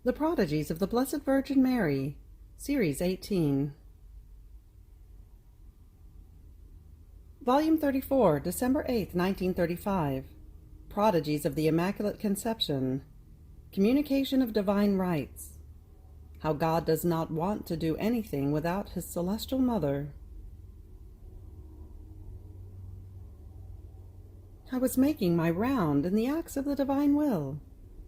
The Prodigies of the Blessed Virgin Mary, Series 18. Volume 34, December 8, 1935. Prodigies of the Immaculate Conception. Communication of Divine Rights. How God does not want to do anything without His Celestial Mother. I was making my round in the acts of the Divine Will,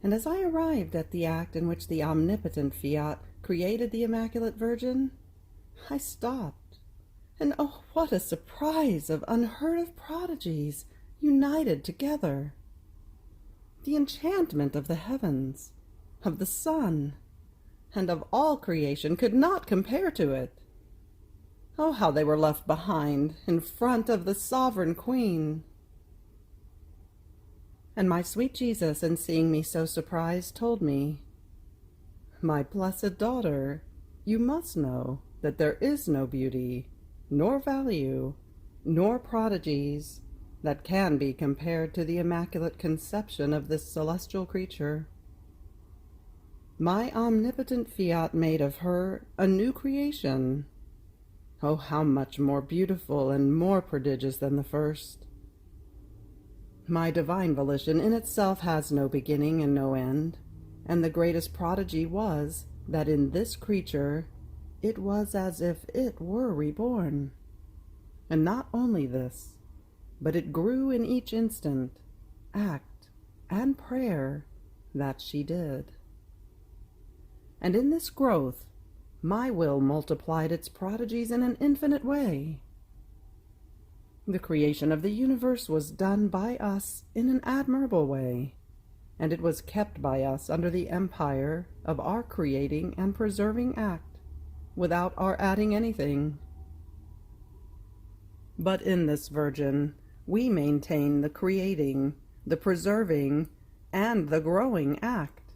and as I arrived at the act in which the omnipotent Fiat created the Immaculate Virgin, I stopped, and oh, what a surprise of unheard-of prodigies united together! The enchantment of the heavens, of the sun, and of all creation could not compare to it. Oh, how they were left behind, in front of the sovereign Queen! And my sweet Jesus, in seeing me so surprised, told me, "My blessed daughter, you must know that there is no beauty, nor value, nor prodigies that can be compared to the Immaculate Conception of this celestial creature. My omnipotent Fiat made of her a new creation. Oh, how much more beautiful and more prodigious than the first! My divine volition in itself has no beginning and no end, and the greatest prodigy was that in this creature it was as if it were reborn. And not only this, but it grew in each instant, act, and prayer that she did. And in this growth, my will multiplied its prodigies in an infinite way. The creation of the universe was done by us in an admirable way, and it was kept by us under the empire of our creating and preserving act, without our adding anything. But in this Virgin, we maintain the creating, the preserving, and the growing act.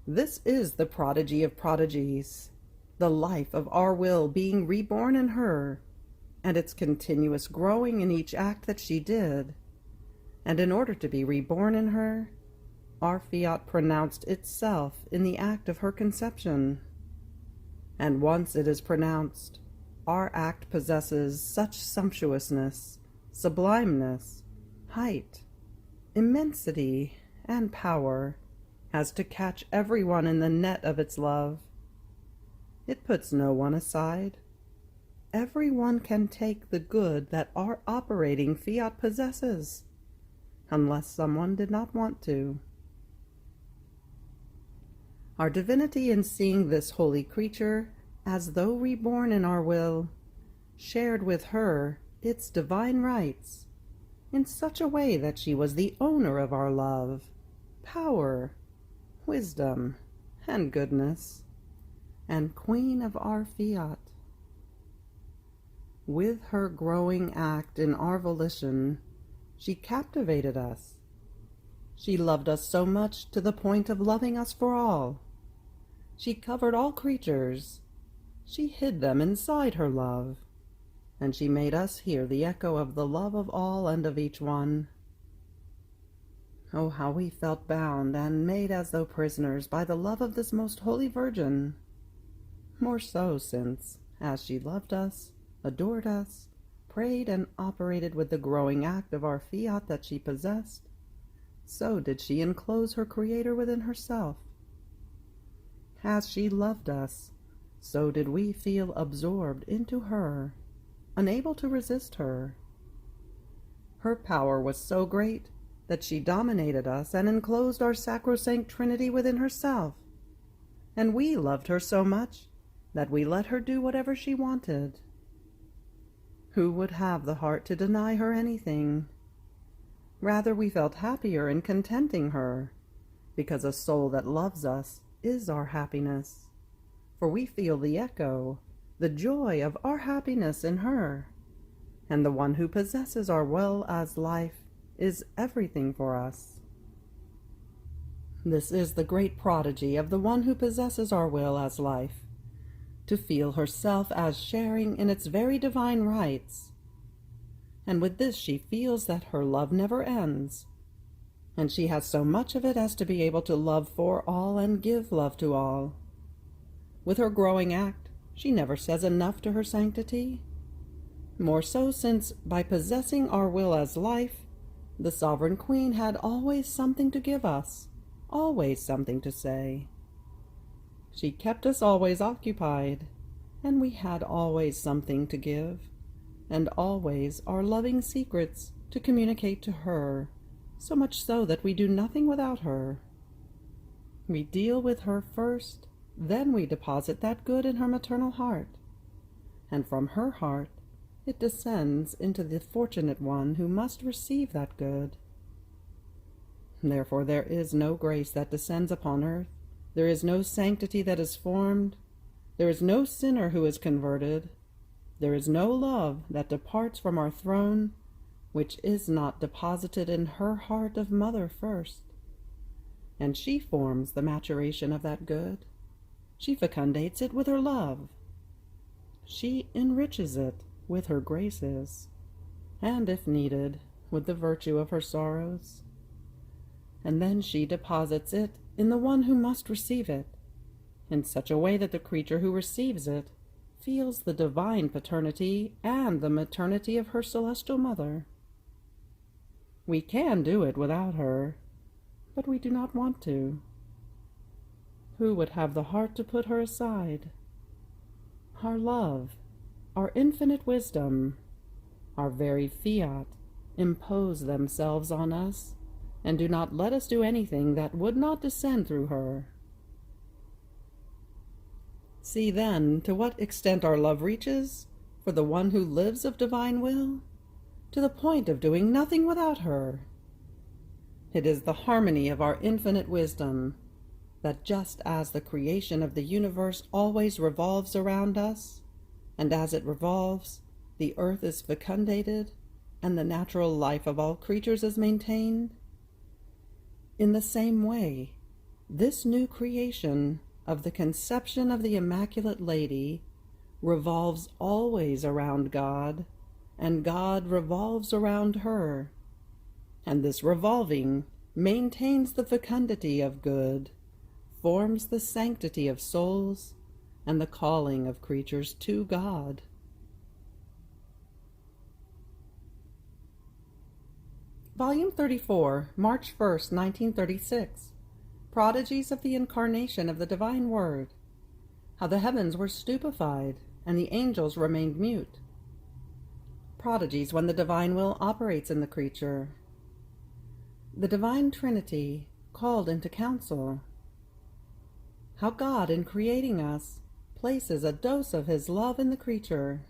This is the prodigy of prodigies, the life of our will being reborn in her, and its continuous growing in each act that she did. And in order to be reborn in her, our Fiat pronounced itself in the act of her conception. And once it is pronounced, our act possesses such sumptuousness, sublimeness, height, immensity, and power as to catch everyone in the net of its love. It puts no one aside. Everyone can take the good that our operating Fiat possesses, unless someone did not want to. Our divinity in seeing this holy creature, as though reborn in our will, shared with her its divine rights, in such a way that she was the owner of our love, power, wisdom, and goodness, and queen of our Fiat. With her growing act in our volition, she captivated us. She loved us so much to the point of loving us for all. She covered all creatures. She hid them inside her love, and she made us hear the echo of the love of all and of each one. Oh, how we felt bound and made as though prisoners by the love of this most holy Virgin. More so since, as she loved us, adored us, prayed and operated with the growing act of our Fiat that she possessed, so did she enclose her Creator within herself. As she loved us, so did we feel absorbed into her, unable to resist her. Her power was so great that she dominated us and enclosed our sacrosanct Trinity within herself, and we loved her so much that we let her do whatever she wanted. Who would have the heart to deny her anything? Rather, we felt happier in contenting her, because a soul that loves us is our happiness, for we feel the echo, the joy of our happiness in her, and the one who possesses our will as life is everything for us. This is the great prodigy of the one who possesses our will as life, to feel herself as sharing in its very divine rights. And with this she feels that her love never ends, and she has so much of it as to be able to love for all and give love to all. With her growing act, she never says enough to her sanctity. More so since, by possessing our will as life, the Sovereign Queen had always something to give us, always something to say. She kept us always occupied, and we had always something to give, and always our loving secrets to communicate to her, so much so that we do nothing without her. We deal with her first, then we deposit that good in her maternal heart, and from her heart it descends into the fortunate one who must receive that good. Therefore there is no grace that descends upon earth, there is no sanctity that is formed, there is no sinner who is converted, there is no love that departs from our throne, which is not deposited in her heart of mother first. And she forms the maturation of that good. She fecundates it with her love. She enriches it with her graces, and if needed, with the virtue of her sorrows. And then she deposits it in the one who must receive it, in such a way that the creature who receives it feels the divine paternity and the maternity of her celestial mother. We can do it without her, but we do not want to. Who would have the heart to put her aside? Our love, our infinite wisdom, our very Fiat, impose themselves on us, and do not let us do anything that would not descend through her. See then to what extent our love reaches for the one who lives of divine will, to the point of doing nothing without her. It is the harmony of our infinite wisdom, that just as the creation of the universe always revolves around us, and as it revolves, the earth is fecundated, and the natural life of all creatures is maintained, in the same way, this new creation of the conception of the Immaculate Lady revolves always around God, and God revolves around her, and this revolving maintains the fecundity of good, forms the sanctity of souls, and the calling of creatures to God. Volume 34, March 1st, 1936. Prodigies of the Incarnation of the Divine Word. How the heavens were stupefied, and the angels remained mute. Prodigies when the divine will operates in the creature. The Divine Trinity called into council. How God, in creating us, places a dose of his love in the creature.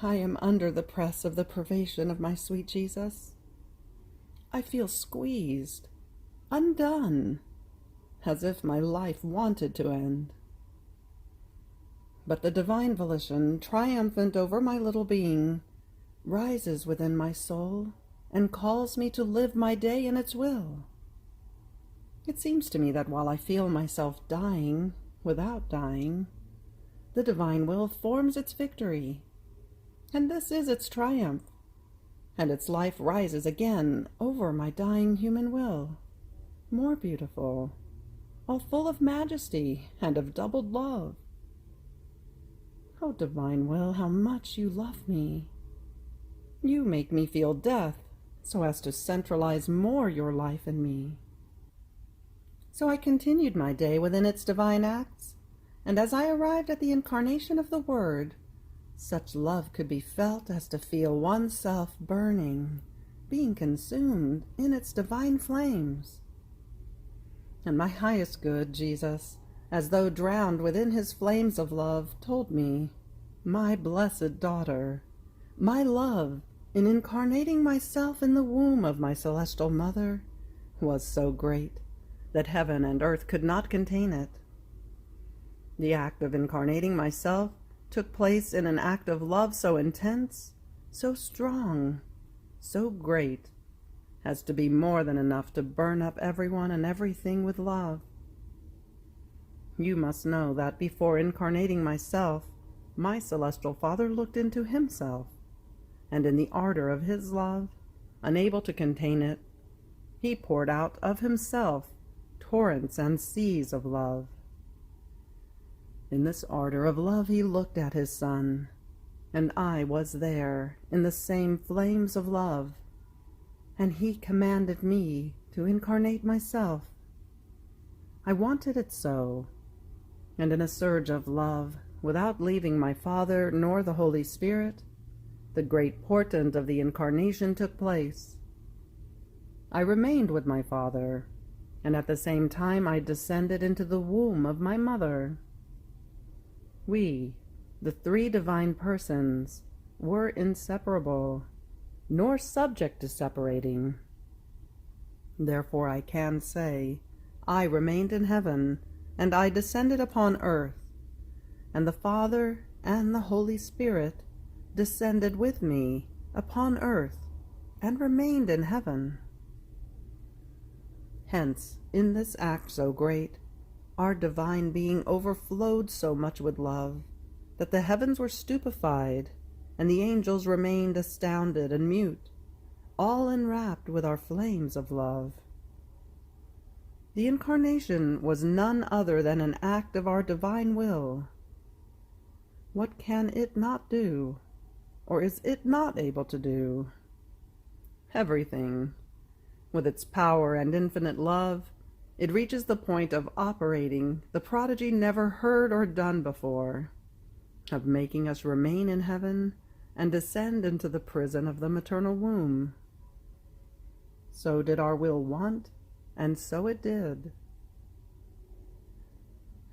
I am under the press of the privation of my sweet Jesus. I feel squeezed, undone, as if my life wanted to end. But the divine volition, triumphant over my little being, rises within my soul and calls me to live my day in its will. It seems to me that while I feel myself dying without dying, the divine will forms its victory, and this is its triumph, and its life rises again over my dying human will, more beautiful, all full of majesty and of doubled love. Oh, divine will, how much you love me! You make me feel death so as to centralize more your life in me. So I continued my day within its divine acts, and as I arrived at the incarnation of the Word, such love could be felt as to feel oneself burning, being consumed in its divine flames. And my highest good, Jesus, as though drowned within his flames of love, told me, my blessed daughter, my love, in incarnating myself in the womb of my celestial mother, was so great that heaven and earth could not contain it. The act of incarnating myself took place in an act of love so intense, so strong, so great, as to be more than enough to burn up everyone and everything with love. You must know that before incarnating myself, my celestial Father looked into himself, and in the ardor of his love, unable to contain it, he poured out of himself torrents and seas of love. In this ardor of love he looked at his Son, and I was there in the same flames of love, and he commanded me to incarnate myself. I wanted it so, and in a surge of love, without leaving my Father nor the Holy Spirit, the great portent of the Incarnation took place. I remained with my Father, and at the same time I descended into the womb of my mother. We, the three divine persons, were inseparable, nor subject to separating. Therefore I can say, I remained in heaven, and I descended upon earth, and the Father and the Holy Spirit descended with me upon earth, and remained in heaven. Hence, in this act so great, our divine being overflowed so much with love, that the heavens were stupefied, and the angels remained astounded and mute, all enwrapped with our flames of love. The Incarnation was none other than an act of our divine will. What can it not do, or is it not able to do? Everything. With its power and infinite love, it reaches the point of operating the prodigy never heard or done before, of making us remain in heaven and descend into the prison of the maternal womb. So did our will want, and so it did.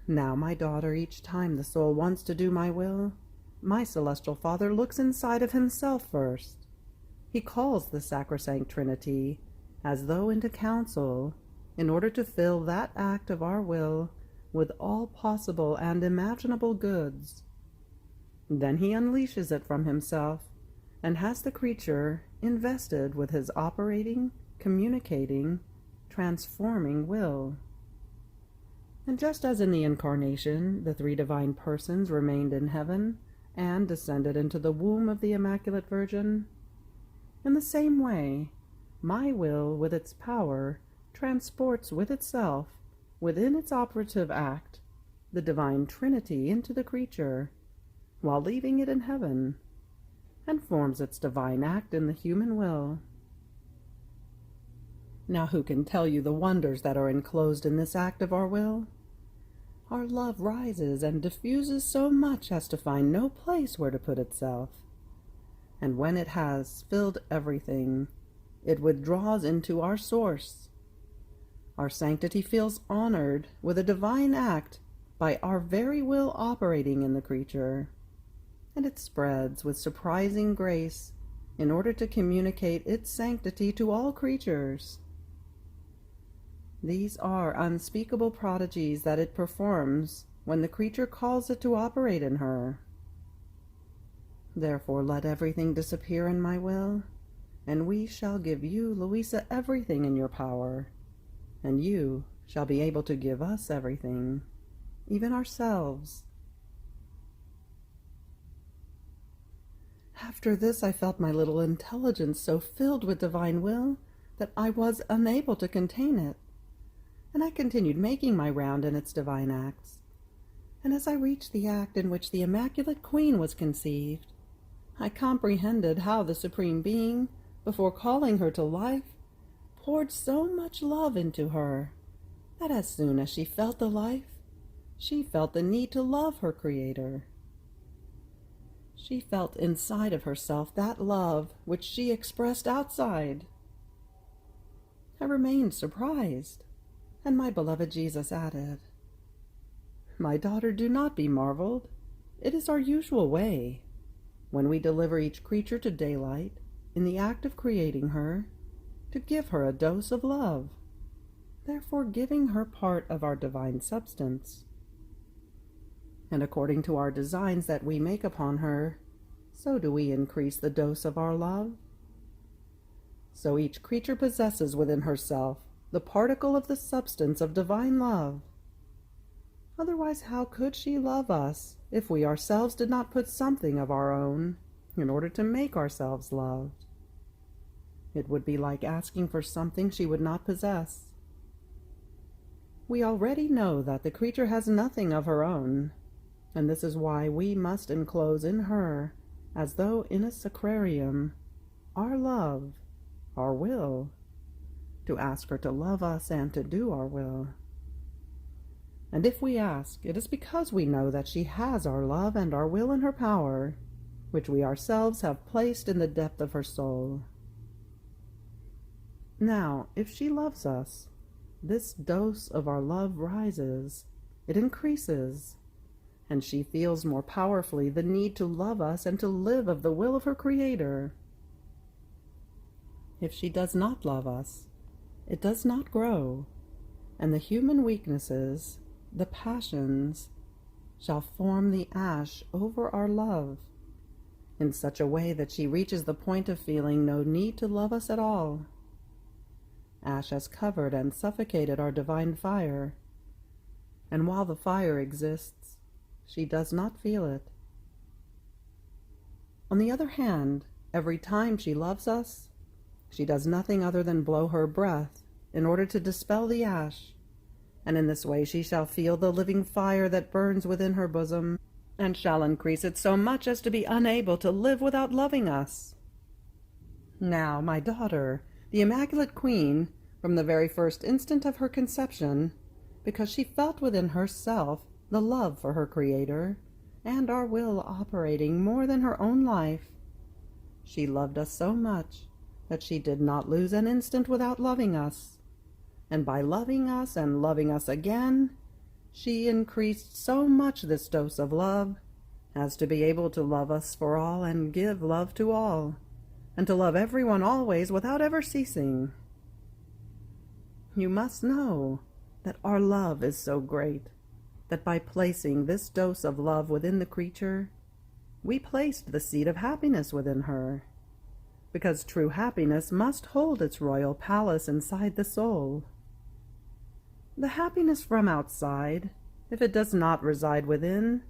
Now, my daughter, each time the soul wants to do my will, my celestial Father looks inside of himself first. He calls the sacrosanct Trinity, as though into council, in order to fill that act of our will with all possible and imaginable goods. Then he unleashes it from himself, and has the creature invested with his operating, communicating, transforming will. And just as in the Incarnation the three divine persons remained in heaven and descended into the womb of the Immaculate Virgin, in the same way my will with its power transports with itself, within its operative act, the divine Trinity into the creature, while leaving it in heaven, and forms its divine act in the human will. Now who can tell you the wonders that are enclosed in this act of our will? Our love rises and diffuses so much as to find no place where to put itself, and when it has filled everything, it withdraws into our source. Our sanctity feels honored with a divine act by our very will operating in the creature, and it spreads with surprising grace in order to communicate its sanctity to all creatures. These are unspeakable prodigies that it performs when the creature calls it to operate in her. Therefore let everything disappear in my will, and we shall give you, Luisa, everything in your power, and you shall be able to give us everything, even ourselves. After this I felt my little intelligence so filled with divine will that I was unable to contain it, and I continued making my round in its divine acts. And as I reached the act in which the Immaculate Queen was conceived, I comprehended how the Supreme Being, before calling her to life, poured so much love into her, that as soon as she felt the life, she felt the need to love her Creator. She felt inside of herself that love which she expressed outside. I remained surprised, and my beloved Jesus added, "My daughter, do not be marveled. It is our usual way, when we deliver each creature to daylight, in the act of creating her, to give her a dose of love, therefore giving her part of our divine substance. And according to our designs that we make upon her, so do we increase the dose of our love. So each creature possesses within herself the particle of the substance of divine love. Otherwise, how could she love us if we ourselves did not put something of our own in order to make ourselves loved. It would be like asking for something she would not possess. We already know that the creature has nothing of her own, and this is why we must enclose in her, as though in a sacrarium, our love, our will, to ask her to love us and to do our will. And if we ask, it is because we know that she has our love and our will in her power, which we ourselves have placed in the depth of her soul. Now, if she loves us, this dose of our love rises, it increases, and she feels more powerfully the need to love us and to live of the will of her Creator. If she does not love us, it does not grow, and the human weaknesses, the passions, shall form the ash over our love, in such a way that she reaches the point of feeling no need to love us at all. Ash has covered and suffocated our divine fire, and while the fire exists, she does not feel it. On the other hand, every time she loves us, she does nothing other than blow her breath in order to dispel the ash, and in this way she shall feel the living fire that burns within her bosom, and shall increase it so much as to be unable to live without loving us. Now, my daughter, the Immaculate Queen, from the very first instant of her conception, because she felt within herself the love for her Creator, and our will operating more than her own life, she loved us so much that she did not lose an instant without loving us, and by loving us and loving us again, she increased so much this dose of love as to be able to love us for all and give love to all, and to love everyone always without ever ceasing. You must know that our love is so great that by placing this dose of love within the creature, we placed the seed of happiness within her, because true happiness must hold its royal palace inside the soul. The happiness from outside, if it does not reside within,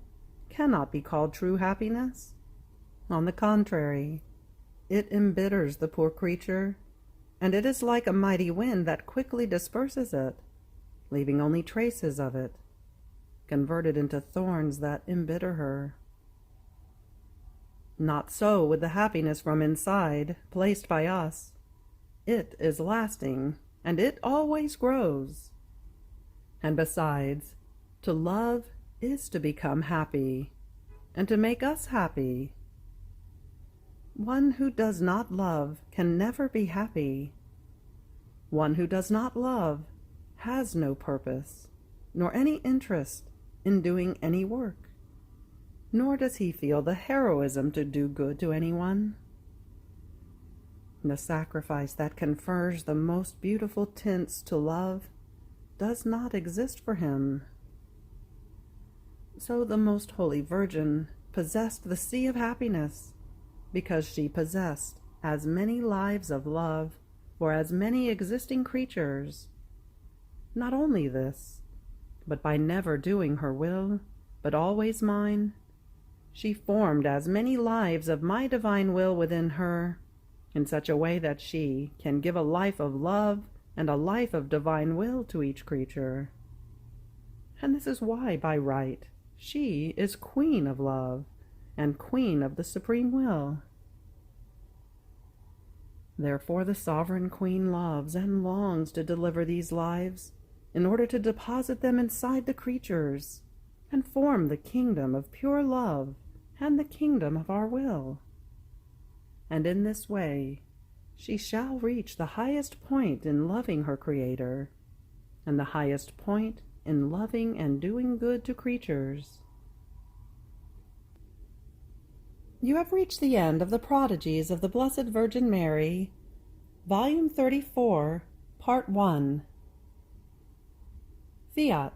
cannot be called true happiness. On the contrary, it embitters the poor creature, and it is like a mighty wind that quickly disperses it, leaving only traces of it, converted into thorns that embitter her. Not so with the happiness from inside, placed by us. It is lasting, and it always grows. And besides, to love is to become happy, and to make us happy. One who does not love can never be happy. One who does not love has no purpose, nor any interest in doing any work, nor does he feel the heroism to do good to anyone. The sacrifice that confers the most beautiful tints to love does not exist for him. So the Most Holy Virgin possessed the sea of happiness, because she possessed as many lives of love for as many existing creatures. Not only this, but by never doing her will, but always mine, she formed as many lives of my divine will within her, in such a way that she can give a life of love and a life of divine will to each creature. And this is why, by right, she is Queen of Love, and Queen of the Supreme Will. Therefore the Sovereign Queen loves and longs to deliver these lives, in order to deposit them inside the creatures, and form the kingdom of pure love and the kingdom of our will. And in this way, she shall reach the highest point in loving her Creator, and the highest point in loving and doing good to creatures. You have reached the end of the Prodigies of the Blessed Virgin Mary, Volume 34, Part 1. Fiat.